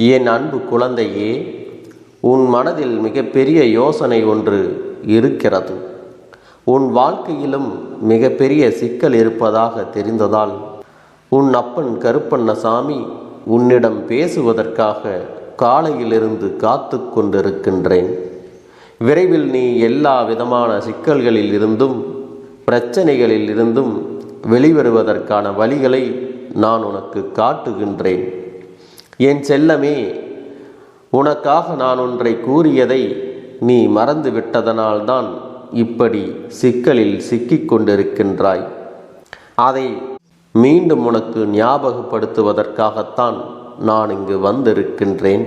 என் அன்பு குழந்தையே, உன் மனதில் மிகப்பெரிய யோசனை ஒன்று இருக்கிறது. உன் வாழ்க்கையிலும் மிகப்பெரிய சிக்கல் இருப்பதாக தெரிந்ததால் உன் அப்பன் கருப்பண்ணசாமி உன்னிடம் பேசுவதற்காக காலையிலிருந்து காத்து கொண்டிருக்கின்றேன். விரைவில் நீ எல்லா விதமான சிக்கல்களில் இருந்தும் பிரச்சனைகளில் இருந்தும் வெளிவருவதற்கான வழிகளை நான் உனக்கு காட்டுகின்றேன். என் செல்லமே, உனக்காக நான் ஒன்றை கூறியதை நீ மறந்து விட்டதனால்தான் இப்படி சிக்கலில் சிக்கிக் கொண்டிருக்கின்றாய். அதை மீண்டும் உனக்கு ஞாபகப்படுத்துவதற்காகத்தான் நான் இங்கு வந்திருக்கின்றேன்.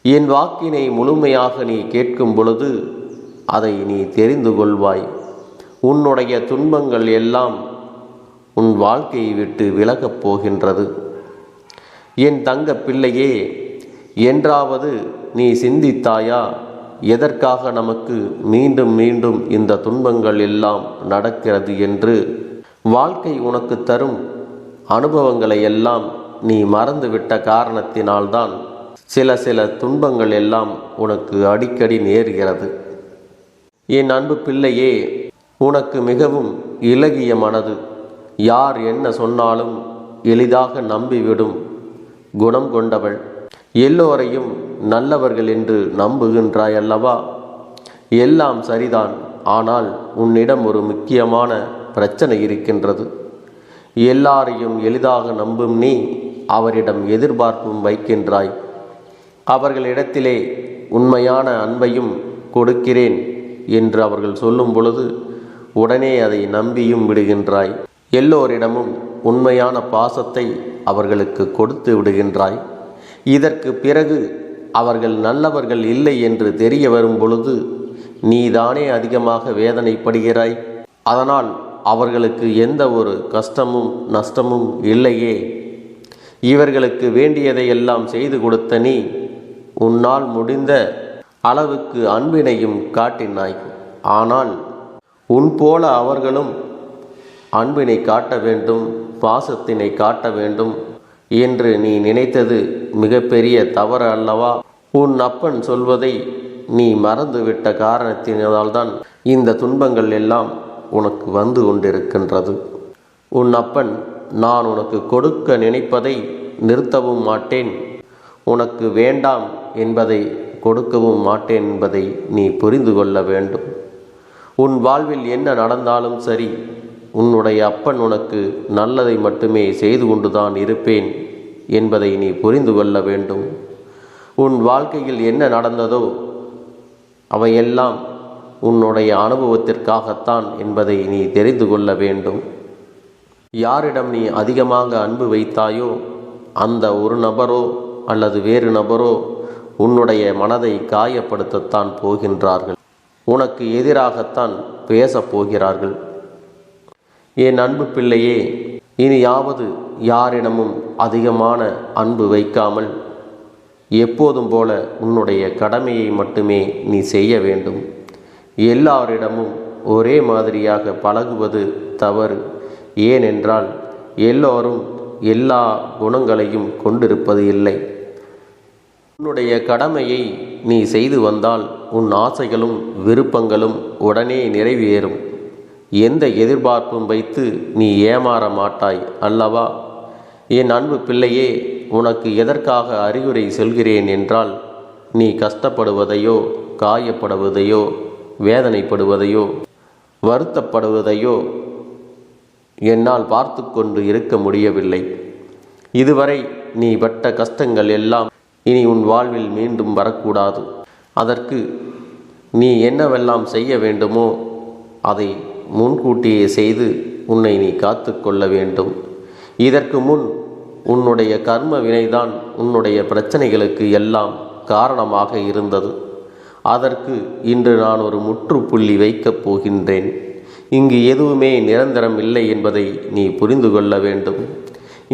என் வாக்கினை முழுமையாக நீ கேட்கும் பொழுது அதை நீ தெரிந்து கொள்வாய். உன்னுடைய துன்பங்கள் எல்லாம் உன் வாழ்க்கையை விட்டு விலகப் போகின்றது. என் தங்க பிள்ளையே, என்றாவது நீ சிந்தித்தாயா, எதற்காக நமக்கு மீண்டும் மீண்டும் இந்த துன்பங்கள் எல்லாம் நடக்கிறது என்று? வாழ்க்கை உனக்கு தரும் அனுபவங்களை எல்லாம் நீ மறந்துவிட்ட காரணத்தினால்தான் சில துன்பங்கள் எல்லாம் உனக்கு அடிக்கடி நேர்கிறது. என் அன்பு பிள்ளையே, உனக்கு மிகவும் இலகிய மனது, யார் என்ன சொன்னாலும் எளிதாக நம்பிவிடும் குணம் கொண்டவள். எல்லோரையும் நல்லவர்கள் என்று நம்புகின்றாய் அல்லவா? எல்லாம் சரிதான். ஆனால் உன்னிடம் ஒரு முக்கியமான பிரச்சனை இருக்கின்றது. எல்லாரையும் எளிதாக நம்பும் நீ அவரிடம் எதிர்பார்ப்பும் வைக்கின்றாய். அவர்களிடத்திலே உண்மையான அன்பையும் கொடுக்கிறேன் என்று அவர்கள் சொல்லும் பொழுது உடனே அதை நம்பியும் விடுகின்றாய். எல்லோரிடமும் உண்மையான பாசத்தை அவர்களுக்கு கொடுத்து விடுகின்றாய். இதற்கு பிறகு அவர்கள் நல்லவர்கள் இல்லை என்று தெரிய வரும் பொழுது நீதானே அதிகமாக வேதனைப்படுகிறாய். அதனால் அவர்களுக்கு எந்த ஒரு கஷ்டமும் நஷ்டமும் இல்லையே. இவர்களுக்கு வேண்டியதை எல்லாம் செய்து கொடுத்த நீ உன்னால் முடிந்த அளவுக்கு அன்பினையும் காட்டினாய். ஆனால் உன் போல அவர்களும் அன்பினை காட்ட வேண்டும், பாசத்தினை காட்ட வேண்டும் என்று நீ நினைத்தது மிகப்பெரிய தவறு அல்லவா? உன் அப்பன் சொல்வதை நீ மறந்துவிட்ட காரணத்தினால்தான் இந்த துன்பங்கள் எல்லாம் உனக்கு வந்து கொண்டிருக்கின்றது. உன் அப்பன் நான் உனக்கு கொடுக்க நினைப்பதை நிறுத்தவும் மாட்டேன், உனக்கு வேண்டாம் என்பதை கொடுக்கவும் மாட்டேன் என்பதை நீ புரிந்து கொள்ள வேண்டும். உன் வாழ்வில் என்ன நடந்தாலும் சரி, உன்னுடைய அப்பன் உனக்கு நல்லதை மட்டுமே செய்து கொண்டுதான் இருப்பேன் என்பதை நீ புரிந்து கொள்ள வேண்டும். உன் வாழ்க்கையில் என்ன நடந்ததோ அவையெல்லாம் உன்னுடைய அனுபவத்திற்காகத்தான் என்பதை நீ தெரிந்து கொள்ள வேண்டும். யாரிடம் நீ அதிகமாக அன்பு வைத்தாயோ அந்த ஒரு நபரோ அல்லது வேறு நபரோ உன்னுடைய மனதை காயப்படுத்தத்தான் போகின்றார்கள். உனக்கு எதிராகத்தான் பேசப் போகிறார்கள். என் அன்பு பிள்ளையே, இனியாவது யாரிடமும் அதிகமான அன்பு வைக்காமல் எப்போதும் போல உன்னுடைய கடமையை மட்டுமே நீ செய்ய வேண்டும். எல்லாரிடமும் ஒரே மாதிரியாக பழகுவது தவறு. ஏனென்றால் எல்லோரும் எல்லா குணங்களையும் கொண்டிருப்பது இல்லை. உன்னுடைய கடமையை நீ செய்து வந்தால் உன் ஆசைகளும் விருப்பங்களும் உடனே நிறைவேறும். எந்த எதிர்பார்ப்பும் வைத்து நீ ஏமாற மாட்டாய் அல்லவா? என் அன்பு பிள்ளையே, உனக்கு எதற்காக அறிவுரை சொல்கிறேன் என்றால், நீ கஷ்டப்படுவதையோ காயப்படுவதையோ வேதனைப்படுவதையோ வருத்தப்படுவதையோ என்னால் பார்த்து கொண்டு இருக்க முடியவில்லை. இதுவரை நீ பட்ட கஷ்டங்கள் எல்லாம் இனி உன் வாழ்வில் மீண்டும் வரக்கூடாது. அதற்கு நீ என்னவெல்லாம் செய்ய வேண்டுமோ அதை முன்கூட்டியே செய்து உன்னை நீ காத்து கொள்ள வேண்டும். இதற்கு முன் உன்னுடைய கர்ம வினைதான் உன்னுடைய பிரச்சனைகளுக்கு எல்லாம் காரணமாக இருந்தது. அதற்கு இன்று நான் ஒரு முற்றுப்புள்ளி வைக்கப் போகின்றேன். இங்கு எதுவுமே நிரந்தரம் இல்லை என்பதை நீ புரிந்து கொள்ள வேண்டும்.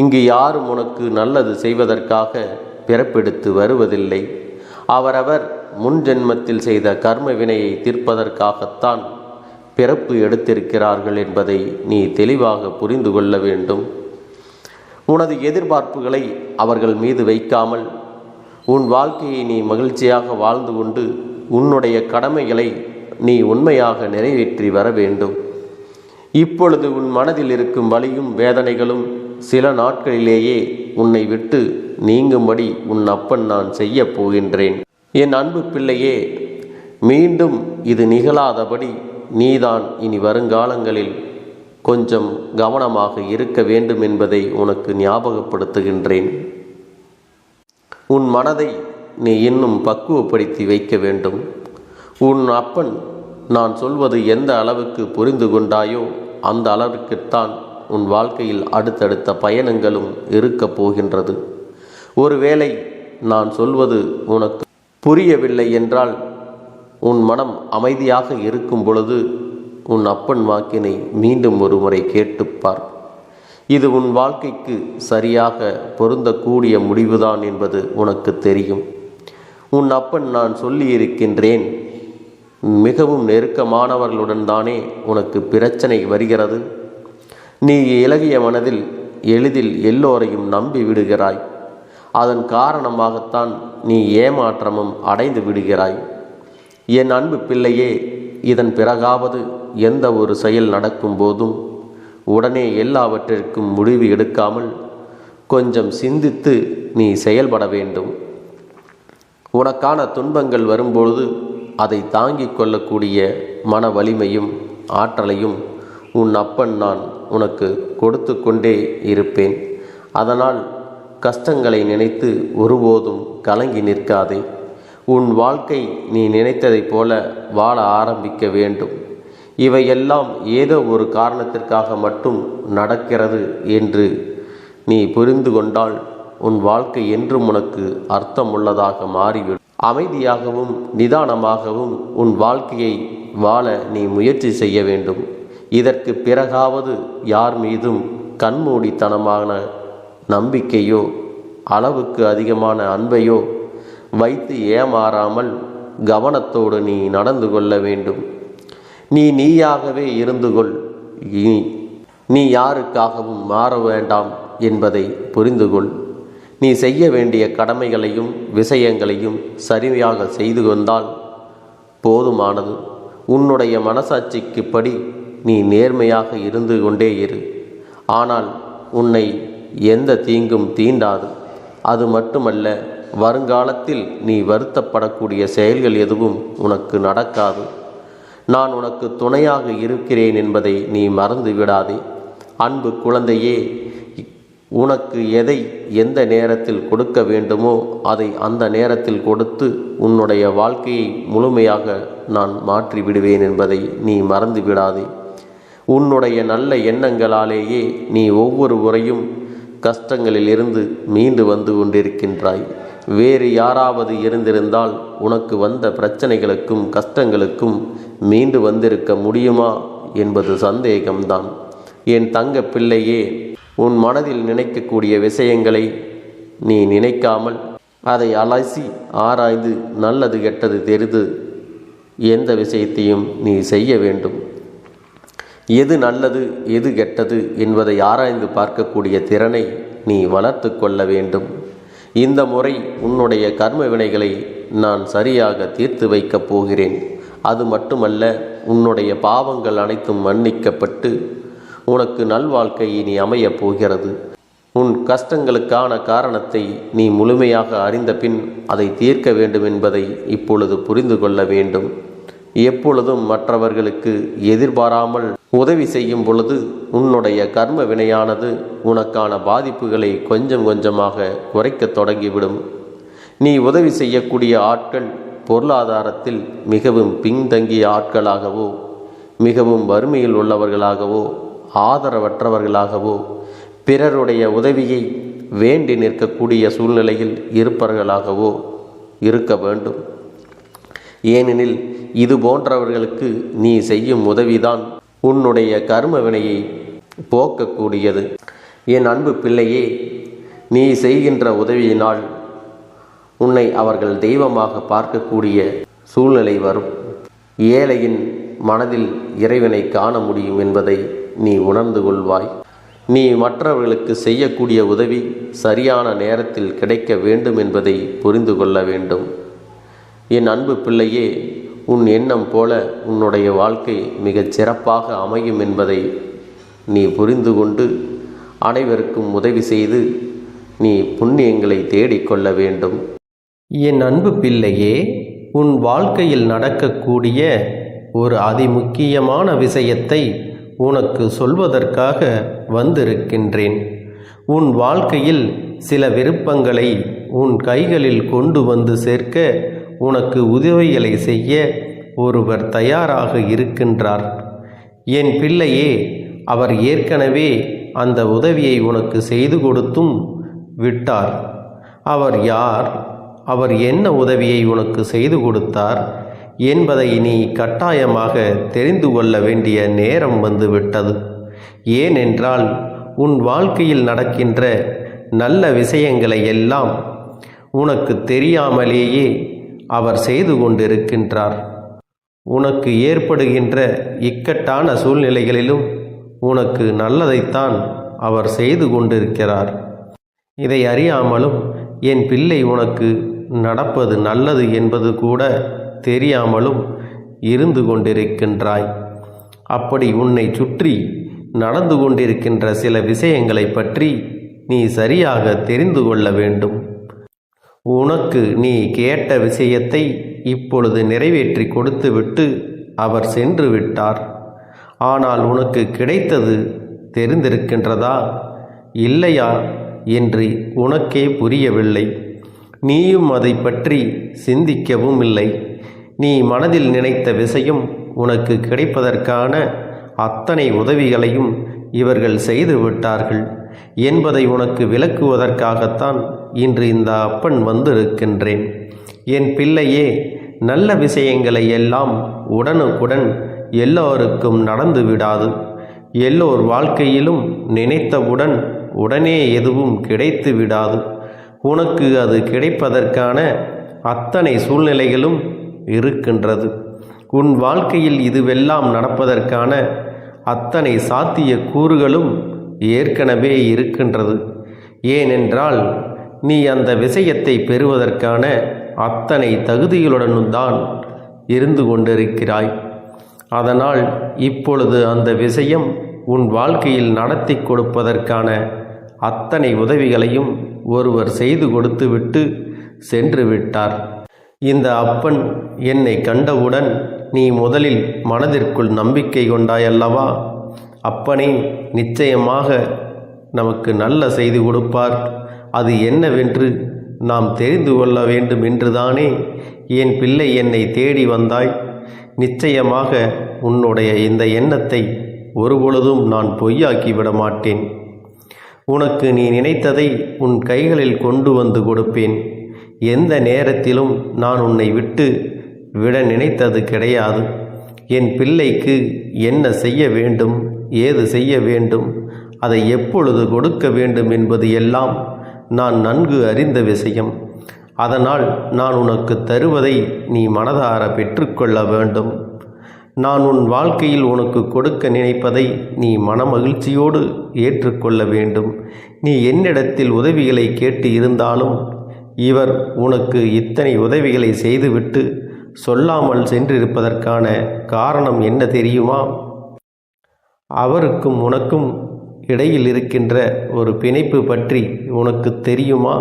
இங்கு யாரும் உனக்கு நல்லது செய்வதற்காக பிறப்பெடுத்து வருவதில்லை. அவரவர் முன் ஜென்மத்தில் செய்த கர்ம வினையை தீர்ப்பதற்காகத்தான் பிறப்பு எடுத்திருக்கிறார்கள் என்பதை நீ தெளிவாக புரிந்து கொள்ள வேண்டும். உனது எதிர்பார்ப்புகளை அவர்கள் மீது வைக்காமல் உன் வாழ்க்கையை நீ மகிழ்ச்சியாக வாழ்ந்து கொண்டு உன்னுடைய கடமைகளை நீ உண்மையாக நிறைவேற்றி வர வேண்டும். இப்பொழுது உன் மனதில் இருக்கும் வலியும் வேதனைகளும் சில நாட்களிலேயே உன்னை விட்டு நீங்கும்படி உன் அப்பன் நான் செய்ய போகின்றேன். என் அன்பு பிள்ளையே, மீண்டும் இது நிகழாதபடி நீதான் இனி வருங்காலங்களில் கொஞ்சம் கவனமாக இருக்க வேண்டும் என்பதை உனக்கு ஞாபகப்படுத்துகின்றேன். உன் மனதை நீ இன்னும் பக்குவப்படுத்தி வைக்க வேண்டும். உன் அப்பன் நான் சொல்வது எந்த அளவுக்கு புரிந்து கொண்டாயோ அந்த அளவுக்குத்தான் உன் வாழ்க்கையில் அடுத்தடுத்த பயணங்களும் இருக்கப் போகின்றது. ஒருவேளை நான் சொல்வது உனக்கு புரியவில்லை என்றால் உன் மனம் அமைதியாக இருக்கும் பொழுது உன் அப்பன் வாக்கினை மீண்டும் ஒரு முறை கேட்டுப்பார். இது உன் வாழ்க்கைக்கு சரியாக பொருந்தக்கூடிய முடிவுதான் என்பது உனக்கு தெரியும். உன் அப்பன் நான் சொல்லியிருக்கின்றேன், மிகவும் நெருக்கமானவர்களுடன் தானே உனக்கு பிரச்சனை வருகிறது. நீ இலகிய மனதில் எளிதில் எல்லோரையும் நம்பி விடுகிறாய். அதன் காரணமாகத்தான் நீ ஏமாற்றமும் அடைந்து விடுகிறாய். என் அன்பு பிள்ளையே, இதன் பிறகாவது எந்த ஒரு செயல் நடக்கும் போதும் உடனே எல்லாவற்றிற்கும் முடிவு எடுக்காமல் கொஞ்சம் சிந்தித்து நீ செயல்பட வேண்டும். உனக்கான துன்பங்கள் வரும்பொழுது அதை தாங்கிக் கொள்ளக்கூடிய மன வலிமையும் ஆற்றலையும் உன் அப்பன் நான் உனக்கு கொடுத்து கொண்டே இருப்பேன். அதனால் கஷ்டங்களை நினைத்து ஒருபோதும் கலங்கி நிற்காதே. உன் வாழ்க்கை நீ நினைத்ததைப் போல வாழ ஆரம்பிக்க வேண்டும். இவையெல்லாம் ஏதோ ஒரு காரணத்திற்காக மட்டும் நடக்கிறது என்று நீ புரிந்து கொண்டால் உன் வாழ்க்கை என்றும் உனக்கு அர்த்தமுள்ளதாக மாறிவிடும். அமைதியாகவும் நிதானமாகவும் உன் வாழ்க்கையை வாழ நீ முயற்சி செய்ய வேண்டும். இதற்கு பிறகாவது யார் மீதும் கண்மூடித்தனமான நம்பிக்கையோ அளவுக்கு அதிகமான அன்பையோ வைத்து ஏமாறாமல் கவனத்தோடு நீ நடந்து கொள்ள வேண்டும். நீயாகவே இருந்து கொள். நீ யாருக்காகவும் மாற வேண்டாம் என்பதை புரிந்து கொள். நீ செய்ய வேண்டிய கடமைகளையும் விஷயங்களையும் சரியாக செய்து கொண்டால் போதுமானது. உன்னுடைய மனசாட்சிக்குப்படி நீ நேர்மையாக இருந்து கொண்டே இரு. ஆனால் உன்னை எந்த தீங்கும் தீண்டாது. அது மட்டுமல்ல, வருங்காலத்தில் நீ வருத்தப்படக்கூடிய செயல்கள் எதுவும் உனக்கு நடக்காது. நான் உனக்கு துணையாக இருக்கிறேன் என்பதை நீ மறந்து விடாதே. அன்பு குழந்தையே, உனக்கு எதை எந்த நேரத்தில் கொடுக்க வேண்டுமோ அதை அந்த நேரத்தில் கொடுத்து உன்னுடைய வாழ்க்கையை முழுமையாக நான் மாற்றி விடுவேன் என்பதை நீ மறந்து விடாதே. உன்னுடைய நல்ல எண்ணங்களாலேயே நீ ஒவ்வொரு முறையும் கஷ்டங்களில் இருந்து மீண்டு வந்து கொண்டிருக்கின்றாய். வேறு யாராவது இருந்திருந்தால் உனக்கு வந்த பிரச்சனைகளுக்கும் கஷ்டங்களுக்கும் மீண்டு வந்திருக்க முடியுமா என்பது சந்தேகம்தான். என் தங்க பிள்ளையே, உன் மனதில் நினைக்கக்கூடிய விஷயங்களை நீ நினைக்காமல் அதை அலசி ஆராய்ந்து நல்லது கெட்டது தெரிந்து எந்த விஷயத்தையும் நீ செய்ய வேண்டும். எது நல்லது எது கெட்டது என்பதை ஆராய்ந்து பார்க்கக்கூடிய திறனை நீ வளர்த்து கொள்ள வேண்டும். இந்த முறை உன்னுடைய கர்ம வினைகளை நான் சரியாக தீர்த்து வைக்கப் போகிறேன். அது மட்டுமல்ல, உன்னுடைய பாவங்கள் அனைத்தும் மன்னிக்கப்பட்டு உனக்கு நல்வாழ்க்கை இனி அமையப் போகிறது. உன் கஷ்டங்களுக்கான காரணத்தை நீ முழுமையாக அறிந்த பின் அதை தீர்க்க வேண்டும் என்பதை இப்பொழுது புரிந்து கொள்ள வேண்டும். எப்பொழுதும் மற்றவர்களுக்கு எதிர்பாராமல் உதவி செய்யும் பொழுது உன்னுடைய கர்ம வினையானது உனக்கான பாதிப்புகளை கொஞ்சம் கொஞ்சமாக குறைக்க தொடங்கிவிடும். நீ உதவி செய்யக்கூடிய ஆட்கள் பொருளாதாரத்தில் மிகவும் பின்தங்கிய ஆட்களாகவோ, மிகவும் வறுமையில் உள்ளவர்களாகவோ, ஆதரவற்றவர்களாகவோ, பிறருடைய உதவியை வேண்டி நிற்கக்கூடிய சூழ்நிலையில் இருப்பவர்களாகவோ இருக்க வேண்டும். ஏனெனில் இது போன்றவர்களுக்கு நீ செய்யும் உதவிதான் உன்னுடைய கர்ம வினையை போக்கக்கூடியது. என் அன்பு பிள்ளையே, நீ செய்கின்ற உதவியினால் உன்னை அவர்கள் தெய்வமாக பார்க்கக்கூடிய சூழ்நிலை வரும். ஏழையின் மனதில் இறைவனை காண முடியும் என்பதை நீ உணர்ந்து கொள்வாய். நீ மற்றவர்களுக்கு செய்யக்கூடிய உதவி சரியான நேரத்தில் கிடைக்க வேண்டும் என்பதை புரிந்து கொள்ள வேண்டும். என் அன்பு பிள்ளையே, உன் எண்ணம் போல உன்னுடைய வாழ்க்கை மிகச் சிறப்பாக அமையும் என்பதை நீ புரிந்து கொண்டு அனைவருக்கும் உதவி செய்து நீ புண்ணியங்களை தேடிக்கொள்ள வேண்டும். என் அன்பு பிள்ளையே, உன் வாழ்க்கையில் நடக்கக்கூடிய ஒரு அதிமுக்கியமான விஷயத்தை உனக்கு சொல்வதற்காக வந்திருக்கின்றேன். உன் வாழ்க்கையில் சில விருப்பங்களை உன் கைகளில் கொண்டு வந்து சேர்க்க உனக்கு உதவிகளை செய்ய ஒருவர் தயாராக இருக்கின்றார். என் பிள்ளையே, அவர் ஏற்கனவே அந்த உதவியை உனக்கு செய்து கொடுத்தும் விட்டார். அவர் யார், அவர் என்ன உதவியை உனக்கு செய்து கொடுத்தார் என்பதை நீ கட்டாயமாக தெரிந்து கொள்ள வேண்டிய நேரம் வந்துவிட்டது. ஏனென்றால் உன் வாழ்க்கையில் நடக்கின்ற நல்ல விஷயங்களை எல்லாம் உனக்கு தெரியாமலேயே அவர் செய்து கொண்டிருக்கின்றார். உனக்கு ஏற்படுகின்ற இக்கட்டான சூழ்நிலைகளிலும் உனக்கு நல்லதைத்தான் அவர் செய்து கொண்டிருக்கிறார். இதை அறியாமலும் என் பிள்ளை உனக்கு நடப்பது நல்லது என்பது கூட தெரியாமலும் இருந்து கொண்டிருக்கின்றாய். அப்படி உன்னை சுற்றி நடந்து கொண்டிருக்கின்ற சில விஷயங்களை பற்றி நீ சரியாக தெரிந்து கொள்ள வேண்டும். உனக்கு நீ கேட்ட விஷயத்தை இப்பொழுது நிறைவேற்றி கொடுத்துவிட்டு அவர் சென்று விட்டார். ஆனால் உனக்கு கிடைத்தது தெரிந்திருக்கின்றதா இல்லையா என்று உனக்கே புரியவில்லை. நீயும் அதை பற்றி சிந்திக்கவும் இல்லை. நீ மனதில் நினைத்த விஷயம் உனக்கு கிடைப்பதற்கான அத்தனை உதவிகளையும் இவர்கள் செய்து விட்டார்கள் என்பதை உனக்கு விளக்குவதற்காகத்தான் இன்று இந்த அப்பன் வந்திருக்கின்றேன். என் பிள்ளையே, நல்ல விஷயங்களை எல்லாம் உடனுக்குடன் எல்லோருக்கும் நடந்து விடாது. எல்லோர் வாழ்க்கையிலும் நினைத்தவுடன் உடனே எதுவும் கிடைத்து விடாது. உனக்கு அது கிடைப்பதற்கான அத்தனை சூழ்நிலைகளும் இருக்கின்றது. உன் வாழ்க்கையில் இதுவெல்லாம் நடப்பதற்கான அத்தனை சாத்திய கூறுகளும் ஏற்கனவே இருக்கின்றது. ஏனென்றால் நீ அந்த விஷயத்தை பெறுவதற்கான அத்தனை தகுதிகளுடனும் தான் இருந்து கொண்டிருக்கிறாய். அதனால் இப்பொழுது அந்த விஷயம் உன் வாழ்க்கையில் நடத்தி கொடுப்பதற்கான அத்தனை உதவிகளையும் ஒருவர் செய்து கொடுத்துவிட்டு சென்று விட்டார். இந்த அப்பன் என்னை கண்டவுடன் நீ முதலில் மனதிற்குள் நம்பிக்கை கொண்டாயல்லவா? அப்பனே நிச்சயமாக நமக்கு நல்ல செய்தி கொடுப்பார், அது என்னவென்று நாம் தெரிந்து கொள்ள வேண்டும் என்றுதானே என் பிள்ளை என்னை தேடி வந்தாய். நிச்சயமாக உன்னுடைய இந்த எண்ணத்தை ஒருபொழுதும் நான் பொய்யாக்கி விட மாட்டேன். உனக்கு நீ நினைத்ததை உன் கைகளில் கொண்டு வந்து கொடுப்பேன். எந்த நேரத்திலும் நான் உன்னை விட்டு விட நினைத்தது கிடையாது. என் பிள்ளைக்கு என்ன செய்ய வேண்டும், ஏது செய்ய வேண்டும், அதை எப்பொழுது கொடுக்க வேண்டும் என்பது எல்லாம் நான் நன்கு அறிந்த விஷயம். அதனால் நான் உனக்கு தருவதை நீ மனதார பெற்றுக்கொள்ள வேண்டும். நான் உன் வாழ்க்கையில் உனக்கு கொடுக்க நினைப்பதை நீ மனமகிழ்ச்சியோடு ஏற்றுக்கொள்ள வேண்டும். நீ என்னிடத்தில் உதவிகளை கேட்டு இருந்தாலும் இவர் உனக்கு இத்தனை உதவிகளை செய்துவிட்டு சொல்லாமல் சென்றிருப்பதற்கான காரணம் என்ன தெரியுமா? அவருக்கும் உனக்கும் இடையில் இருக்கின்ற ஒரு பிணைப்பு பற்றி உனக்கு தெரியுமா?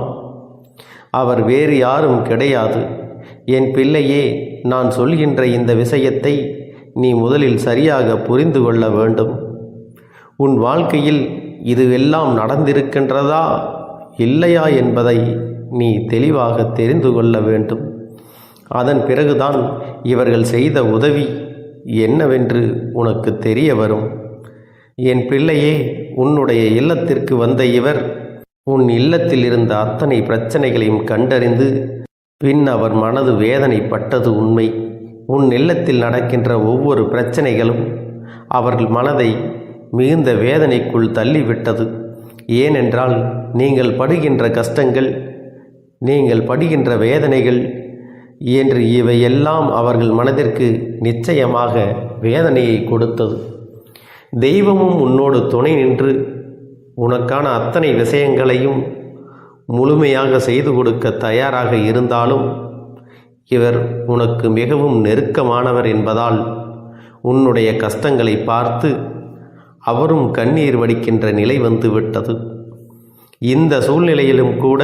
அவர் வேறு யாரும் கிடையாது. என் பிள்ளையே, நான் சொல்கின்ற இந்த விஷயத்தை நீ முதலில் சரியாக புரிந்து கொள்ள வேண்டும். உன் வாழ்க்கையில் இதுவெல்லாம் நடந்திருக்கின்றதா இல்லையா என்பதை நீ தெளிவாக தெரிந்து கொள்ள வேண்டும். அதன் பிறகுதான் இவர்கள் செய்த உதவி என்னவென்று உனக்கு தெரிய வரும். என் பிள்ளையே, உன்னுடைய இல்லத்திற்கு வந்த இவர் உன் இல்லத்தில் இருந்த அத்தனை பிரச்சனைகளையும் கண்டறிந்து பின் அவர் மனது வேதனைப்பட்டது உண்மை. உன் இல்லத்தில் நடக்கின்ற ஒவ்வொரு பிரச்சனைகளும் அவர்கள் மனதை மிகுந்த வேதனைக்குள் தள்ளிவிட்டது. ஏனென்றால் நீங்கள் படுகின்ற கஷ்டங்கள், நீங்கள் படுகின்ற வேதனைகள் என்று இவையெல்லாம் அவர்கள் மனதிற்கு நிச்சயமாக வேதனையை கொடுத்தது. தெய்வமும் உன்னோடு துணை நின்று உனக்கான அத்தனை விஷயங்களையும் முழுமையாக செய்து கொடுக்க தயாராக இருந்தாலும் இவர் உனக்கு மிகவும் நெருக்கமானவர் என்பதால் உன்னுடைய கஷ்டங்களை பார்த்து அவரும் கண்ணீர் வடிக்கின்ற நிலை வந்துவிட்டது. இந்த சூழ்நிலையிலும் கூட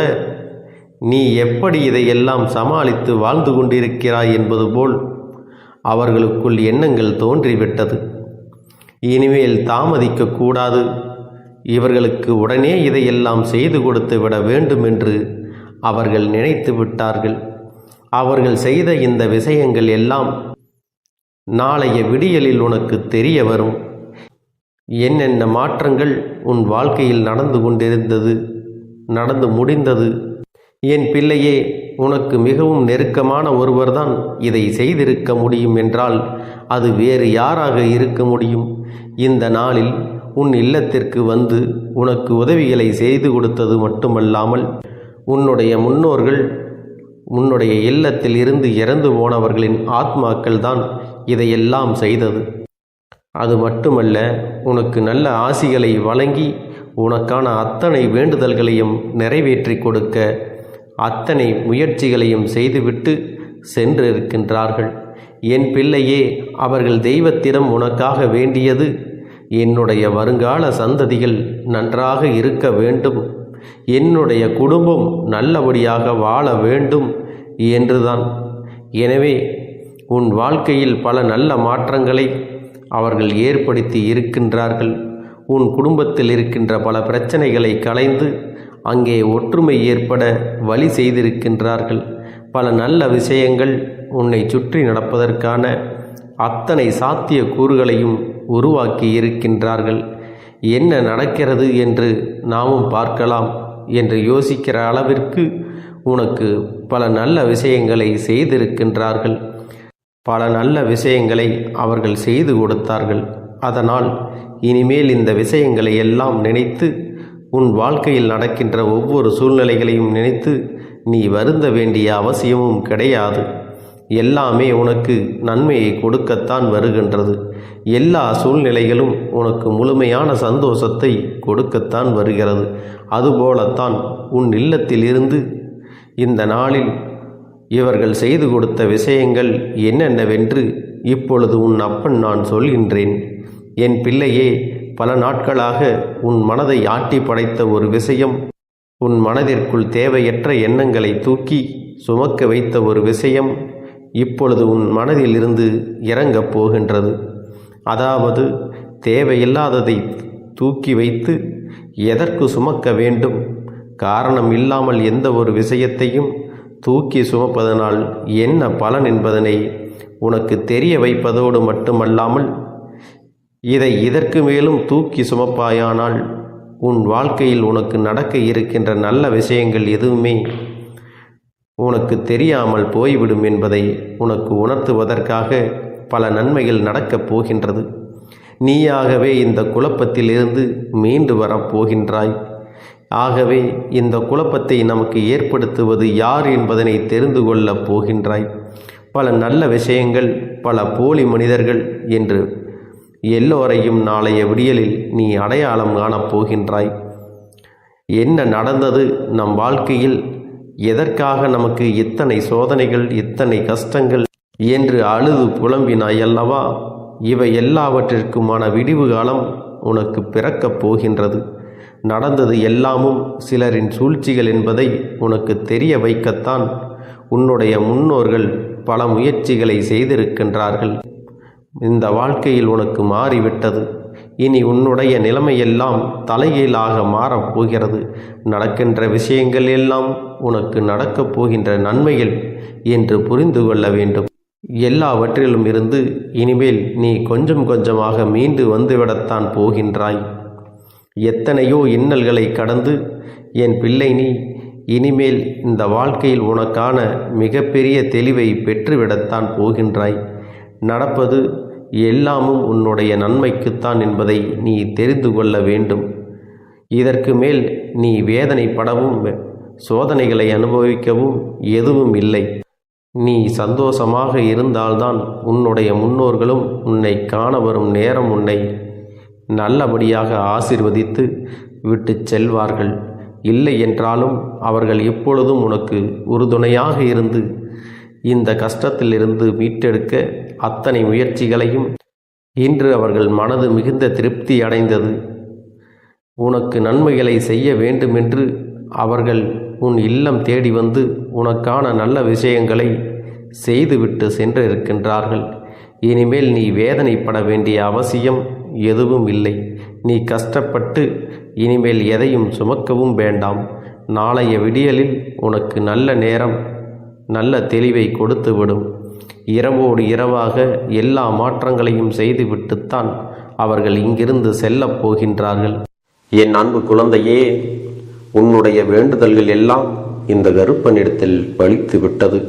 நீ எப்படி இதையெல்லாம் சமாளித்து வாழ்ந்து கொண்டிருக்கிறாய் என்பது போல் அவர்களுக்குள் எண்ணங்கள் தோன்றிவிட்டது. இனிமேல் தாமதிக்கக்கூடாது, இவர்களுக்கு உடனே இதையெல்லாம் செய்து கொடுத்து விட வேண்டும் என்று அவர்கள் நினைத்து விட்டார்கள். அவர்கள் செய்த இந்த விஷயங்கள் எல்லாம் நாளைய விடியலில் உனக்கு தெரிய வரும். என்னென்ன மாற்றங்கள் உன் வாழ்க்கையில் நடந்து முடிந்தது. என் பிள்ளையே, உனக்கு மிகவும் நெருக்கமான ஒருவர்தான் இதை செய்திருக்க முடியும் என்றால் அது வேறு யாராக இருக்க முடியும்? இந்த நாளில் உன் இல்லத்திற்கு வந்து உனக்கு உதவிகளை செய்து கொடுத்தது மட்டுமல்லாமல் உன்னுடைய முன்னோர்கள், உன்னுடைய இல்லத்தில் இருந்து இறந்து போனவர்களின் ஆத்மாக்கள் தான் இதையெல்லாம் செய்தது. அது மட்டுமல்ல, உனக்கு நல்ல ஆசிகளை வழங்கி உனக்கான அத்தனை வேண்டுதல்களையும் நிறைவேற்றி கொடுக்க அத்தனை முயற்சிகளையும் செய்துவிட்டு சென்றிருக்கின்றார்கள். என் பிள்ளையே, அவர்கள் தெய்வத்திடம் உனக்காக வேண்டியது என்னுடைய வருங்கால சந்ததிகள் நன்றாக இருக்க வேண்டும், என்னுடைய குடும்பம் நல்லபடியாக வாழ வேண்டும் என்றுதான். எனவே உன் வாழ்க்கையில் பல நல்ல மாற்றங்களை அவர்கள் ஏற்படுத்தி இருக்கின்றார்கள். உன் குடும்பத்தில் இருக்கின்ற பல பிரச்சனைகளை களைந்து அங்கே ஒற்றுமை ஏற்பட வழி செய்திருக்கின்றார்கள். பல நல்ல விஷயங்கள் உன்னை சுற்றி நடப்பதற்கான அத்தனை சாத்திய கூறுகளையும் உருவாக்கி இருக்கின்றார்கள். என்ன நடக்கிறது என்று நாமும் பார்க்கலாம் என்று யோசிக்கிற அளவிற்கு உனக்கு பல நல்ல விஷயங்களை செய்திருக்கின்றார்கள். பல நல்ல விஷயங்களை அவர்கள் செய்து கொடுத்தார்கள். அதனால் இனிமேல் இந்த விஷயங்களை எல்லாம் நினைத்து உன் வாழ்க்கையில் நடக்கின்ற ஒவ்வொரு சூழ்நிலைகளையும் நினைத்து நீ வருந்த வேண்டிய அவசியமும் கிடையாது. எல்லாமே உனக்கு நன்மையை கொடுக்கத்தான் வருகின்றது. எல்லா சூழ்நிலைகளும் உனக்கு முழுமையான சந்தோஷத்தை கொடுக்கத்தான் வருகிறது. அதுபோலத்தான் உன் இல்லத்தில் இருந்து இந்த நாளில் இவர்கள் செய்து கொடுத்த விஷயங்கள் என்னென்னவென்று இப்பொழுது உன் அப்பன் நான் சொல்கின்றேன். என் பிள்ளையே, பல நாட்களாக உன் மனதை ஆட்டி படைத்த ஒரு விஷயம், உன் மனதிற்குள் தேவையற்ற எண்ணங்களை தூக்கி சுமக்க வைத்த ஒரு விஷயம் இப்பொழுது உன் மனதில் இருந்து இறங்கப் போகின்றது. அதாவது தேவையில்லாததை தூக்கி வைத்து எதற்கு சுமக்க வேண்டும்? காரணம் இல்லாமல் எந்த ஒரு விஷயத்தையும் தூக்கி சுமப்பதனால் என்ன பலன் என்பதனை உனக்கு தெரிய வைப்பதோடு மட்டுமல்லாமல் இதை இதற்கு மேலும் தூக்கி சுமப்பாயானால் உன் வாழ்க்கையில் உனக்கு நடக்க இருக்கின்ற நல்ல விஷயங்கள் எதுவுமே உனக்கு தெரியாமல் போய்விடும் என்பதை உனக்கு உணர்த்துவதற்காக பல நன்மைகள் நடக்கப் போகின்றது. நீயாகவே இந்த குழப்பத்திலிருந்து மீண்டு வரப்போகின்றாய். ஆகவே இந்த குழப்பத்தை நமக்கு ஏற்படுத்துவது யார் என்பதனை தெரிந்து கொள்ளப் போகின்றாய். பல நல்ல விஷயங்கள், பல போலி மனிதர்கள் என்று எல்லோரையும் நாளைய விடியலில் நீ அடையாளம் காணப் போகின்றாய். என்ன நடந்தது நம் வாழ்க்கையில்? எதற்காக நமக்கு இத்தனை சோதனைகள், இத்தனை கஷ்டங்கள் என்று அழுது புலம்பினாய் அல்லவா? இவை எல்லாவற்றிற்குமான விடிவு காலம் உனக்கு பிறக்கப் போகின்றது. நடந்தது எல்லாமும் சிலரின் சூழ்ச்சிகள் என்பதை உனக்கு தெரிய வைக்கத்தான் உன்னுடைய முன்னோர்கள் பல முயற்சிகளை செய்திருக்கின்றார்கள். இந்த வாழ்க்கையில் உனக்கு மாறிவிட்டது. இனி உன்னுடைய நிலைமையெல்லாம் தலைகீழாக மாறப்போகிறது. நடக்கின்ற விஷயங்கள் எல்லாம் உனக்கு நடக்கப் போகின்ற நன்மைகள் என்று புரிந்து கொள்ள வேண்டும். எல்லாவற்றிலும் இருந்து இனிமேல் நீ கொஞ்சம் கொஞ்சமாக மீண்டு வந்துவிடத்தான் போகின்றாய். எத்தனையோ இன்னல்களை கடந்து என் பிள்ளை, நீ இனிமேல் இந்த வாழ்க்கையில் உனக்கான மிகப்பெரிய தெளிவை பெற்றுவிடத்தான் போகின்றாய். நடப்பது எல்லாமும் உன்னுடைய நன்மைக்குத்தான் என்பதை நீ தெரிந்து கொள்ள வேண்டும். இதற்கு மேல் நீ வேதனைப்படவும் சோதனைகளை அனுபவிக்கவும் எதுவும் இல்லை. நீ சந்தோஷமாக இருந்தால்தான் உன்னுடைய முன்னோர்களும் உன்னை காண வரும் நேரம் உன்னை நல்லபடியாக ஆசீர்வதித்து விட்டு செல்வார்கள். இல்லை என்றாலும் அவர்கள் எப்பொழுதும் உனக்கு உறுதுணையாக இருந்து இந்த கஷ்டத்திலிருந்து மீட்டெடுக்க அத்தனை முயற்சிகளையும் இன்று அவர்கள் மனது மிகுந்த திருப்தி அடைந்தது. உனக்கு நன்மைகளை செய்ய வேண்டுமென்று அவர்கள் உன் இல்லம் தேடி வந்து உனக்கான நல்ல விஷயங்களை செய்துவிட்டு சென்றிருக்கின்றார்கள். இனிமேல் நீ வேதனைப்பட வேண்டிய அவசியம் எதுவும் இல்லை. நீ கஷ்டப்பட்டு இனிமேல் எதையும் சுமக்கவும் வேண்டாம். நாளைய விடியலில் உனக்கு நல்ல நேரம் நல்ல தெளிவை கொடுத்துவிடும். இரவோடு இரவாக எல்லா மாற்றங்களையும் செய்துவிட்டுத்தான் அவர்கள் இங்கிருந்து செல்லப் போகின்றார்கள். என் அன்பு குழந்தையே, உன்னுடைய வேண்டுதல்கள் எல்லாம் இந்த கருப்பனிடத்தில் பலித்து விட்டது.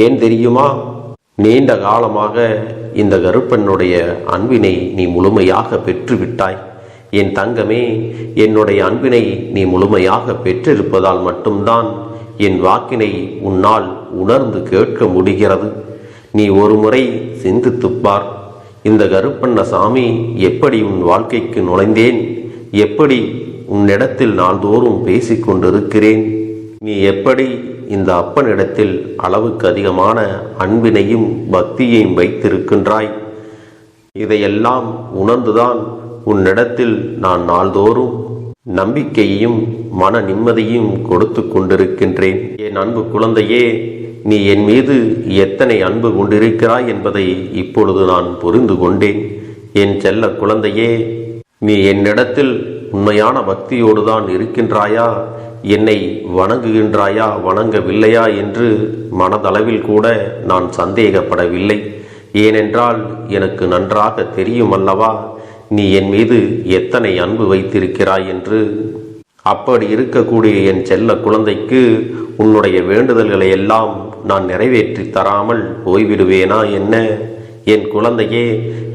ஏன் தெரியுமா? நீண்ட காலமாக இந்த கருப்பனுடைய அன்பினை நீ முழுமையாக பெற்றுவிட்டாய். என் தங்கமே, என்னுடைய அன்பினை நீ முழுமையாக பெற்றிருப்பதால் மட்டும்தான் என் வாக்கினை உன்னால் உணர்ந்து கேட்க முடிகிறது. நீ ஒரு முறை சிந்தித்துப்பார். இந்த கருப்பண்ணசாமி எப்படி உன் வாழ்க்கைக்கு நுழைந்தேன், எப்படி உன்னிடத்தில் நாள்தோறும் பேசிக்கொண்டிருக்கிறேன், நீ எப்படி இந்த அப்பனிடத்தில் அளவுக்கு அதிகமான அன்பினையும் பக்தியையும் வைத்திருக்கின்றாய். இதையெல்லாம் உணர்ந்துதான் உன்னிடத்தில் நான் நாள்தோறும் நம்பிக்கையையும் மன நிம்மதியும் கொடுத்து கொண்டிருக்கின்றேன். என் அன்பு குழந்தையே, நீ என் மீது எத்தனை அன்பு கொண்டிருக்கிறாய் என்பதை இப்பொழுது நான் புரிந்து கொண்டேன். என் செல்ல குழந்தையே, நீ என்னிடத்தில் உண்மையான பக்தியோடு தான் இருக்கின்றாயா, என்னை வணங்குகின்றாயா வணங்கவில்லையா என்று மனதளவில் கூட நான் சந்தேகப்படவில்லை. ஏனென்றால் எனக்கு நன்றாக தெரியும் அல்லவா நீ என் மீது எத்தனை அன்பு வைத்திருக்கிறாய் என்று. அப்படி இருக்கக்கூடிய என் செல்ல குழந்தைக்கு உன்னுடைய வேண்டுதல்களை எல்லாம் நான் நிறைவேற்றி தராமல் போய்விடுவேனா என்ன? என் குழந்தையே,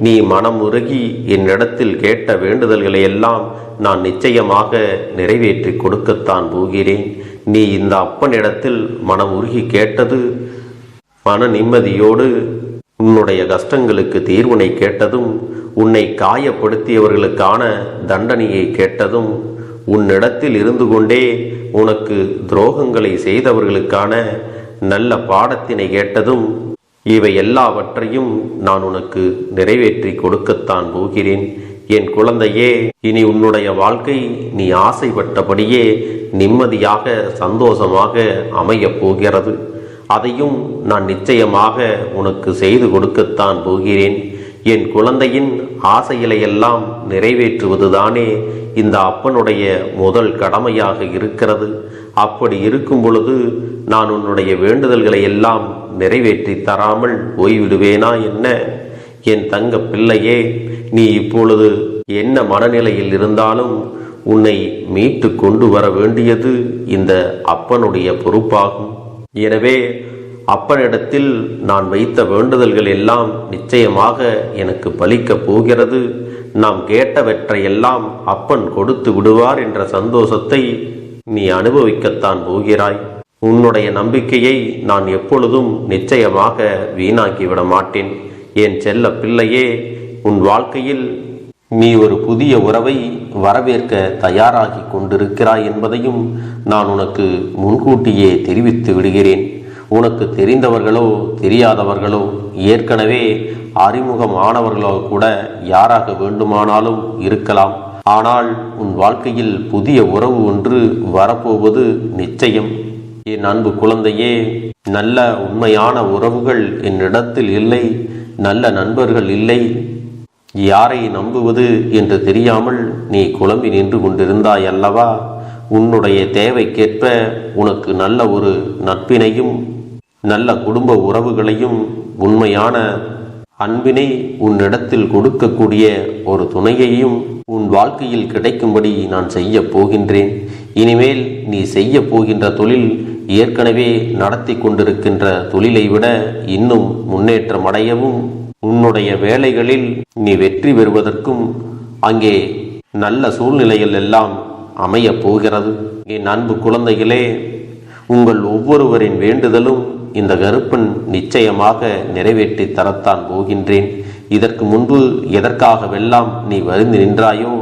நீ மனம் உருகி என்னிடத்தில் கேட்ட வேண்டுதல்களை எல்லாம் நான் நிச்சயமாக நிறைவேற்றி கொடுக்கத்தான் போகிறேன். நீ இந்த அப்பனிடத்தில் மனம் உருகி கேட்டது, மன நிம்மதியோடு உன்னுடைய கஷ்டங்களுக்கு தீர்வினை கேட்டதும், உன்னை காயப்படுத்தியவர்களுக்கான தண்டனையை கேட்டதும், உன்னிடத்தில் இருந்து கொண்டே உனக்கு துரோகங்களை செய்தவர்களுக்கான நல்ல பாடத்தினை கேட்டதும், இவை எல்லாவற்றையும் நான் உனக்கு நிறைவேற்றி கொடுக்கத்தான் போகிறேன். என் குழந்தையே, இனி உன்னுடைய வாழ்க்கை நீ ஆசைப்பட்டபடியே நிம்மதியாக சந்தோஷமாக அமையப் போகிறது. அதையும் நான் நிச்சயமாக உனக்கு செய்து கொடுக்கத்தான் போகிறேன். என் குழந்தையின் ஆசைகளை எல்லாம் நிறைவேற்றுவதுதானே இந்த அப்பனுடைய முதல் கடமையாக இருக்கிறது. அப்படி இருக்கும் பொழுது நான் உன்னுடைய வேண்டுதல்களை எல்லாம் நிறைவேற்றி தராமல் போய்விடுவேனா என்ன? என் தங்க பிள்ளையே, நீ இப்பொழுது என்ன மனநிலையில் இருந்தாலும் உன்னை மீட்டு கொண்டு வர வேண்டியது இந்த அப்பனுடைய பொறுப்பாகும். எனவே அப்பனிடத்தில் நான் வைத்த வேண்டுதல்கள் எல்லாம் நிச்சயமாக எனக்கு பலிக்கப் போகிறது. நாம் கேட்டவற்றையெல்லாம் அப்பன் கொடுத்து விடுவார் என்ற சந்தோஷத்தை நீ அனுபவிக்கத்தான் போகிறாய். உன்னுடைய நம்பிக்கையை நான் எப்பொழுதும் நிச்சயமாக வீணாக்கிவிட மாட்டேன். என் செல்ல பிள்ளையே, உன் வாழ்க்கையில் நீ ஒரு புதிய உறவை வரவேற்க தயாராகி கொண்டிருக்கிறாய் என்பதையும் நான் உனக்கு முன்கூட்டியே தெரிவித்து விடுகிறேன். உனக்கு தெரிந்தவர்களோ தெரியாதவர்களோ ஏற்கனவே அறிமுகமானவர்களோ கூட யாராக வேண்டுமானாலும் இருக்கலாம். ஆனால் உன் வாழ்க்கையில் புதிய உறவு ஒன்று வரப்போவது நிச்சயம். என் அன்பு குழந்தையே, நல்ல உண்மையான உறவுகள் என்னிடத்தில் இல்லை, நல்ல நண்பர்கள் இல்லை. யாரை நம்புவது என்று தெரியாமல் நீ குழம்பி நின்று கொண்டிருந்தாய் அல்லவா? உன்னுடைய தேவைக்கேற்ப உனக்கு நல்ல ஒரு நட்பினையும் நல்ல குடும்ப உறவுகளையும் உண்மையான அன்பினை உன்னிடத்தில் கொடுக்கக்கூடிய ஒரு துணையையும் உன் வாழ்க்கையில் கிடைக்கும்படி நான் செய்ய போகின்றேன். இனிமேல் நீ செய்ய போகின்ற தொழில் ஏற்கனவே நடத்தி கொண்டிருக்கின்ற தொழிலை விட இன்னும் முன்னேற்றம் அடையவும், உன்னுடைய வேலைகளில் நீ வெற்றி பெறுவதற்கும் அங்கே நல்ல சூழ்நிலைகள் எல்லாம் அமையப் போகிறது. என் அன்பு குழந்தைகளே, உங்கள் ஒவ்வொருவரின் வேண்டுதலும் இந்த கருப்பன் நிச்சயமாக நிறைவேற்றி தரத்தான் போகின்றேன். இதற்கு முன்பு எதற்காகவெல்லாம் நீ வருந்தி நின்றாயோ,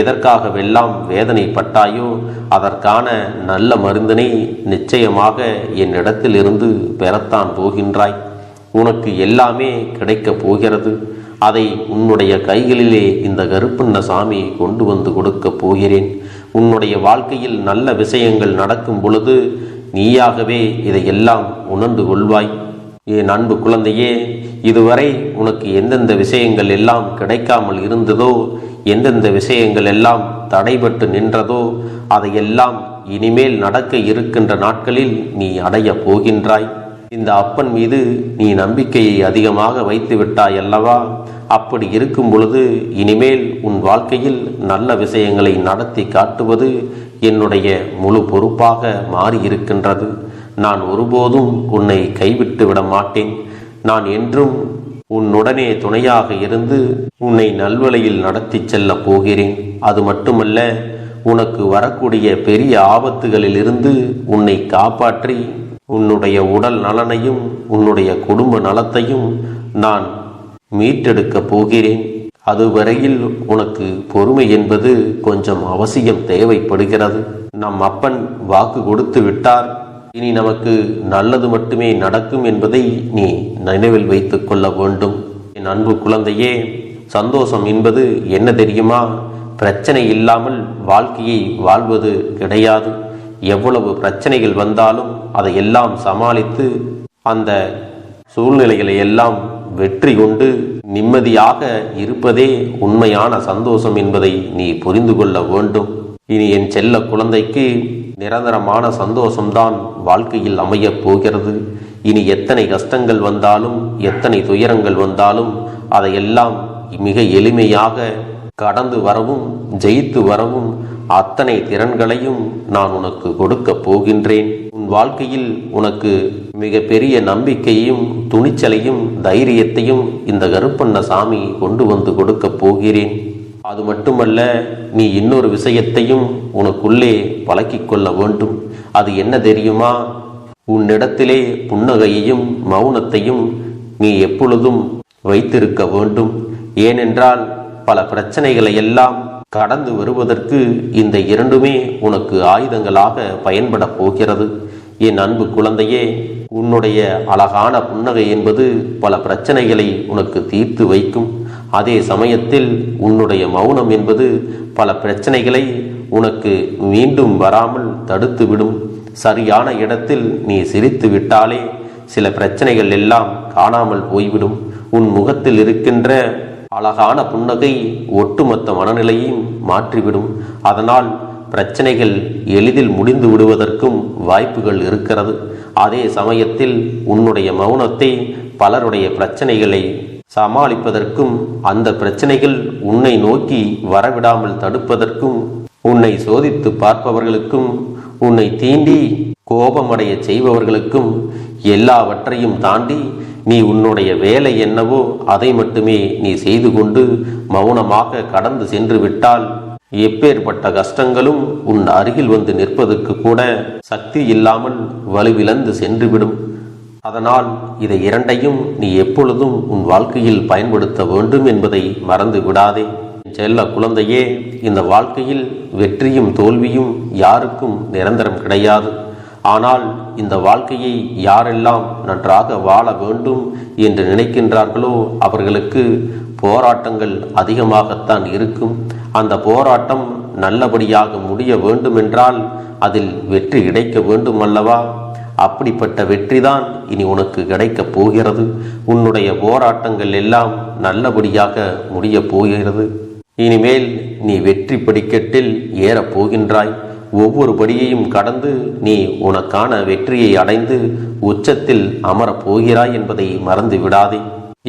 எதற்காகவெல்லாம் வேதனைப்பட்டாயோ அதற்கான நல்ல மருந்தினை நிச்சயமாக என்னிடத்திலிருந்து பெறத்தான் போகின்றாய். உனக்கு எல்லாமே கிடைக்கப் போகிறது. அதை உன்னுடைய கைகளிலே இந்த கருப்பண்ணசாமி கொண்டு வந்து கொடுக்கப் போகிறேன். உன்னுடைய வாழ்க்கையில் நல்ல விஷயங்கள் நடக்கும் பொழுது நீயாகவே இதையெல்லாம் உணர்ந்து கொள்வாய். என் அன்பு குழந்தையே, இதுவரை உனக்கு எந்தெந்த விஷயங்கள் எல்லாம் கிடைக்காமல் இருந்ததோ, எந்தெந்த விஷயங்கள் எல்லாம் தடைபட்டு நின்றதோ, அதையெல்லாம் இனிமேல் நடக்க இருக்கின்ற நாட்களில் நீ அடைய போகின்றாய். இந்த அப்பன் மீது நீ நம்பிக்கையை அதிகமாக வைத்து விட்டாய் அல்லவா? அப்படி இருக்கும் பொழுது இனிமேல் உன் வாழ்க்கையில் நல்ல விஷயங்களை நடத்தி காட்டுவது என்னுடைய முழு பொறுப்பாக மாறியிருக்கின்றது. நான் ஒருபோதும் உன்னை கைவிட்டு விட மாட்டேன். நான் என்றும் உன்னுடனே துணையாக இருந்து உன்னை நல்வழியில் நடத்தி செல்ல போகிறேன். அது மட்டுமல்ல, உனக்கு வரக்கூடிய பெரிய ஆபத்துகளிலிருந்து உன்னை காப்பாற்றி உன்னுடைய உடல் நலனையும் உன்னுடைய குடும்ப நலத்தையும் நான் மீட்டெடுக்கப் போகிறேன். அதுவரையில் உனக்கு பொறுமை என்பது கொஞ்சம் அவசியம் தேவைப்படுகிறது. நம் அப்பன் வாக்கு கொடுத்து விட்டார். இனி நமக்கு நல்லது மட்டுமே நடக்கும் என்பதை நீ நினைவில் வைத்துக் கொள்ள வேண்டும். என் அன்பு குழந்தையே, சந்தோஷம் என்பது என்ன தெரியுமா? பிரச்சனை இல்லாமல் வாழ்க்கையை வாழ்வது கிடையாது. எவ்வளவு பிரச்சனைகள் வந்தாலும் அதையெல்லாம் சமாளித்து அந்த சூழ்நிலைகளை எல்லாம் வெற்றி கொண்டு நிம்மதியாக இருப்பதே உண்மையான சந்தோஷம் என்பதை நீ புரிந்து கொள்ள வேண்டும். இனி என் செல்ல குழந்தைக்கு நிரந்தரமான சந்தோஷம்தான் வாழ்க்கையில் அமையப் போகிறது. இனி எத்தனை கஷ்டங்கள் வந்தாலும் எத்தனை துயரங்கள் வந்தாலும் அதையெல்லாம் மிக எளிமையாக கடந்து வரவும் ஜெயித்து வரவும் அத்தனை திறன்களையும் நான் உனக்கு கொடுக்க போகின்றேன். உன் வாழ்க்கையில் உனக்கு மிக பெரிய நம்பிக்கையையும் துணிச்சலையும் தைரியத்தையும் இந்த கருப்பண்ணசாமி கொண்டு வந்து கொடுக்க போகிறேன். அது மட்டுமல்ல, நீ இன்னொரு விஷயத்தையும் உனக்குள்ளே பழக்கிக் கொள்ள வேண்டும். அது என்ன தெரியுமா? உன்னிடத்திலே புன்னகையையும் மௌனத்தையும் நீ எப்பொழுதும் வைத்திருக்க வேண்டும். ஏனென்றால் பல பிரச்சனைகளை எல்லாம் கடந்து வருவதற்கு இந்த இரண்டுமே உனக்கு ஆயுதங்களாக பயன்பட போகிறது. என் அன்பு குழந்தையே, உன்னுடைய அழகான புன்னகை என்பது பல பிரச்சனைகளை உனக்கு தீர்த்து வைக்கும். அதே சமயத்தில் உன்னுடைய மௌனம் என்பது பல பிரச்சனைகளை உனக்கு மீண்டும் வராமல் தடுத்துவிடும். சரியான இடத்தில் நீ சிரித்து விட்டாலே சில பிரச்சனைகள் எல்லாம் காணாமல் போய்விடும். உன் முகத்தில் இருக்கின்ற அழகான புன்னகை ஒட்டுமொத்த மனநிலையையும் மாற்றிவிடும். அதனால் பிரச்சனைகள் எளிதில் முடிந்து விடுவதற்கும் வாய்ப்புகள் இருக்கிறது. அதே சமயத்தில் உன்னுடைய மௌனத்தை பலருடைய பிரச்சனைகளை சமாளிப்பதற்கும் அந்த பிரச்சனைகள் உன்னை நோக்கி வரவிடாமல் தடுப்பதற்கும் உன்னை சோதித்து பார்ப்பவர்களுக்கும் உன்னை தீண்டி கோபமடைய செய்பவர்களுக்கும் எல்லாவற்றையும் தாண்டி நீ உன்னுடைய வேலை என்னவோ அதை மட்டுமே நீ செய்து கொண்டு மௌனமாக கடந்து சென்று விட்டால் எப்பேற்பட்ட கஷ்டங்களும் உன் அருகில் வந்து நிற்பதற்கு கூட சக்தி இல்லாமல் வலுவிழந்து சென்றுவிடும். அதனால் இதை இரண்டையும் நீ எப்பொழுதும் உன் வாழ்க்கையில் பயன்படுத்த வேண்டும் என்பதை மறந்து விடாதே. செல்ல குழந்தையே, இந்த வாழ்க்கையில் வெற்றியும் தோல்வியும் யாருக்கும் நிரந்தரம் கிடையாது. ஆனால் இந்த வாழ்க்கையை யாரெல்லாம் நன்றாக வாழ வேண்டும் என்று நினைக்கின்றார்களோ அவர்களுக்கு போராட்டங்கள் அதிகமாகத்தான் இருக்கும். அந்த போராட்டம் நல்லபடியாக முடிய வேண்டுமென்றால் அதில் வெற்றி கிடைக்க வேண்டும் அல்லவா? அப்படிப்பட்ட வெற்றிதான் இனி உனக்கு கிடைக்கப் போகிறது. உன்னுடைய போராட்டங்கள் எல்லாம் நல்லபடியாக முடியப் போகிறது. இனிமேல் நீ வெற்றி படிக்கட்டில் ஏறப் போகின்றாய். ஒவ்வொரு படியையும் கடந்து நீ உனக்கான வெற்றியை அடைந்து உச்சத்தில் அமரப் போகிறாய் என்பதை மறந்து விடாதே.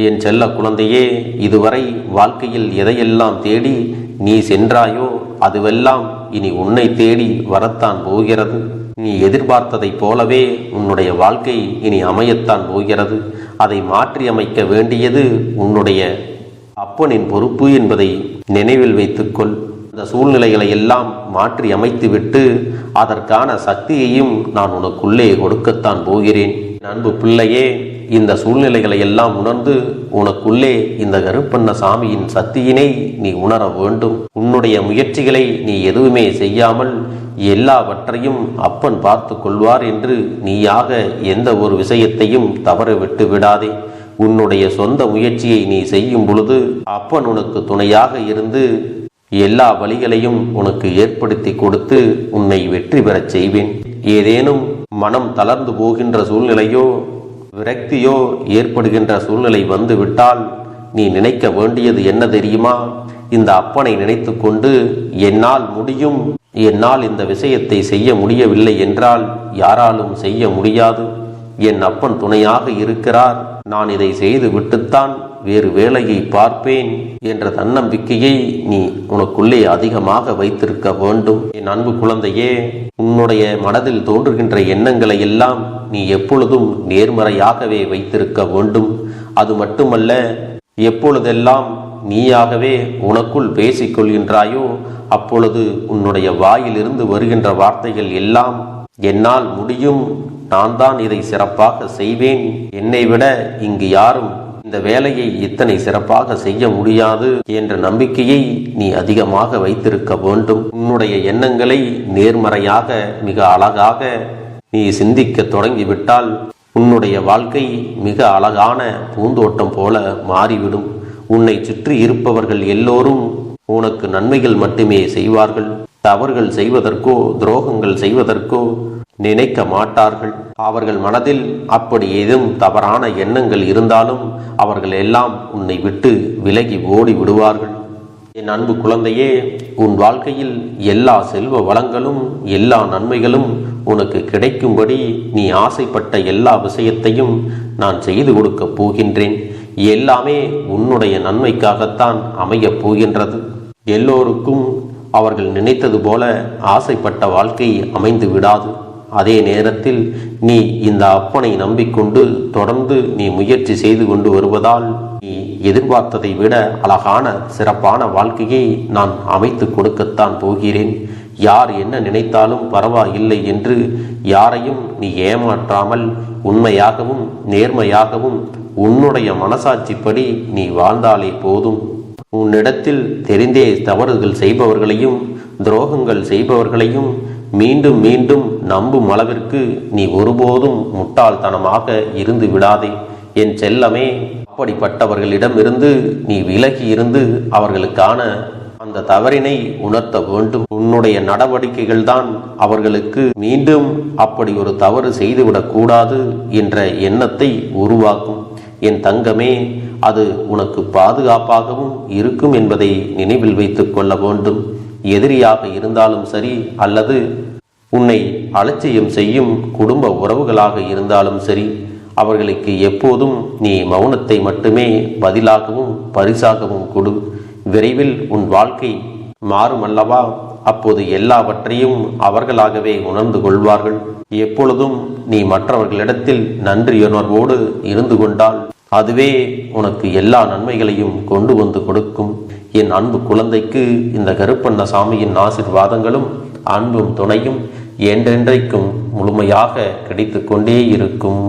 என் செல்ல குழந்தையே, இதுவரை வாழ்க்கையில் எதையெல்லாம் தேடி நீ சென்றாயோ அதுவெல்லாம் இனி உன்னை தேடி வரத்தான் போகிறது. நீ எதிர்பார்த்ததைப் போலவே உன்னுடைய வாழ்க்கை இனி அமையத்தான் போகிறது. அதை மாற்றி அமைக்க வேண்டியது உன்னுடைய அப்பனின் பொறுப்பு என்பதை நினைவில் வைத்துக்கொள். அந்த சூழ்நிலைகளை எல்லாம் மாற்றி அமைத்துவிட்டு அதற்கான சக்தியையும் நான் உனக்குள்ளே கொடுக்கத்தான் போகிறேன். அன்பு பிள்ளையே, இந்த சூழ்நிலைகளை எல்லாம் உணர்ந்து உனக்குள்ளே இந்த கருப்பண்ணசாமியின் சக்தியினை நீ உணர வேண்டும். உன்னுடைய முயற்சிகளை நீ எதுவுமே செய்யாமல் எல்லாவற்றையும் அப்பன் பார்த்து கொள்வார் என்று நீயாக எந்த ஒரு விஷயத்தையும் தவற விட்டு விடாதே. உன்னுடைய சொந்த முயற்சியை நீ செய்யும் பொழுது அப்பன் உனக்கு துணையாக இருந்து எல்லா வழிகளையும் உனக்கு ஏற்படுத்தி கொடுத்து உன்னை வெற்றி பெறச் செய்வேன். ஏதேனும் மனம் தளர்ந்து போகின்ற சூழ்நிலையோ விரக்தியோ ஏற்படுகின்ற சூழ்நிலை வந்து விட்டால் நீ நினைக்க வேண்டியது என்ன தெரியுமா? இந்த அப்பனை நினைத்து கொண்டு என்னால் முடியும், என்னால் இந்த விஷயத்தை செய்ய முடியவில்லை என்றால் யாராலும் செய்ய முடியாது, என் அப்பன் துணையாக இருக்கிறார், நான் இதை செய்து விட்டுத்தான் வேறு வேலையை பார்ப்பேன் என்ற தன்னம்பிக்கையை நீ உனக்குள்ளே அதிகமாக வைத்திருக்க வேண்டும். என் அன்பு குழந்தையே, உன்னுடைய மனதில் தோன்றுகின்ற எண்ணங்களை எல்லாம் நீ எப்பொழுதும் நேர்மறையாகவே வைத்திருக்க வேண்டும். அது மட்டுமல்ல, எப்பொழுதெல்லாம் நீயாகவே உனக்குள் பேசிக்கொள்கின்றாயோ அப்பொழுது உன்னுடைய வாயிலிருந்து வருகின்ற வார்த்தைகள் எல்லாம் என்னால் முடியும், நான் தான் இதை சிறப்பாக செய்வேன், என்னை விட இங்கு யாரும் இந்த வேலையை இத்தனை சிறப்பாக செய்ய முடியாது என்ற நம்பிக்கையை நீ அதிகமாக வைத்திருக்க வேண்டும். உன்னுடைய எண்ணங்களை நேர்மறையாக மிக அழகாக நீ சிந்திக்க தொடங்கிவிட்டால் உன்னுடைய வாழ்க்கை மிக அழகான பூந்தோட்டம் போல மாறிவிடும். உன்னை சுற்றி இருப்பவர்கள் எல்லோரும் உனக்கு நன்மைகள் மட்டுமே செய்வார்கள். தவறுகள் செய்வதற்கோ துரோகங்கள் செய்வதற்கோ நினைக்க மாட்டார்கள். அவர்கள் மனதில் அப்படி ஏதும் தவறான எண்ணங்கள் இருந்தாலும் அவர்கள் எல்லாம் உன்னை விட்டு விலகி ஓடி விடுவார்கள். என் அன்பு குழந்தையே, உன் வாழ்க்கையில் எல்லா செல்வ வளங்களும் எல்லா நன்மைகளும் உனக்கு கிடைக்கும்படி நீ ஆசைப்பட்ட எல்லா விஷயத்தையும் நான் செய்து கொடுக்கப் போகின்றேன். எல்லாமே உன்னுடைய நன்மைக்காகத்தான் அமையப் போகின்றது. எல்லோருக்கும் அவர்கள் நினைத்தது போல ஆசைப்பட்ட வாழ்க்கை அமைந்து விடாது. அதே நேரத்தில் நீ இந்த அப்பனை நம்பிக்கொண்டு தொடர்ந்து நீ முயற்சி செய்து கொண்டு வருவதால் நீ எதிர்பார்த்ததை விட அழகான சிறப்பான வாழ்க்கையை நான் அமைத்து கொடுக்கத்தான் போகிறேன். யார் என்ன நினைத்தாலும் பரவாயில்லை என்று யாரையும் நீ ஏமாற்றாமல் உண்மையாகவும் நேர்மையாகவும் உன்னுடைய மனசாட்சிப்படி நீ வாழ்ந்தாலே போதும். உன்னிடத்தில் தெரிந்தே தவறுகள் செய்பவர்களையும் துரோகங்கள் செய்பவர்களையும் மீண்டும் மீண்டும் நம்பும் அளவிற்கு நீ ஒருபோதும் முட்டாள்தனமாக இருந்து விடாதே என் செல்லமே. அப்படிப்பட்டவர்களிடமிருந்து நீ விலகி இருந்து அவர்களுக்கான அந்த தவறினை உணர்த்த வேண்டும். உன்னுடைய நடவடிக்கைகள் தான் அவர்களுக்கு மீண்டும் அப்படி ஒரு தவறு செய்துவிடக் கூடாது என்ற எண்ணத்தை உருவாக்கும். என் தங்கமே, அது உனக்கு பாதுகாப்பாகவும் இருக்கும் என்பதை நினைவில் வைத்துக் கொள்ள வேண்டும். எதிரியாக இருந்தாலும் சரி அல்லது உன்னை அலட்சியம் செய்யும் குடும்ப உறவுகளாக இருந்தாலும் சரி, அவர்களுக்கு எப்போதும் நீ மௌனத்தை மட்டுமே பதிலாகவும் பரிசாகவும் கொடு. விரைவில் உன் வாழ்க்கை மாறுமல்லவா? அப்போது எல்லாவற்றையும் அவர்களாகவே உணர்ந்து கொள்வார்கள். எப்பொழுதும் நீ மற்றவர்களிடத்தில் நன்றியுணர்வோடு இருந்து கொண்டால் அதுவே உனக்கு எல்லா நன்மைகளையும் கொண்டு வந்து கொடுக்கும். என் அன்பு குழந்தைக்கு இந்த கருப்பண்ணசாமியின் ஆசீர்வாதங்களும் அன்பும் துணையும் என்றென்றைக்கும் முழுமையாக கிடைத்து கொண்டே இருக்கும்.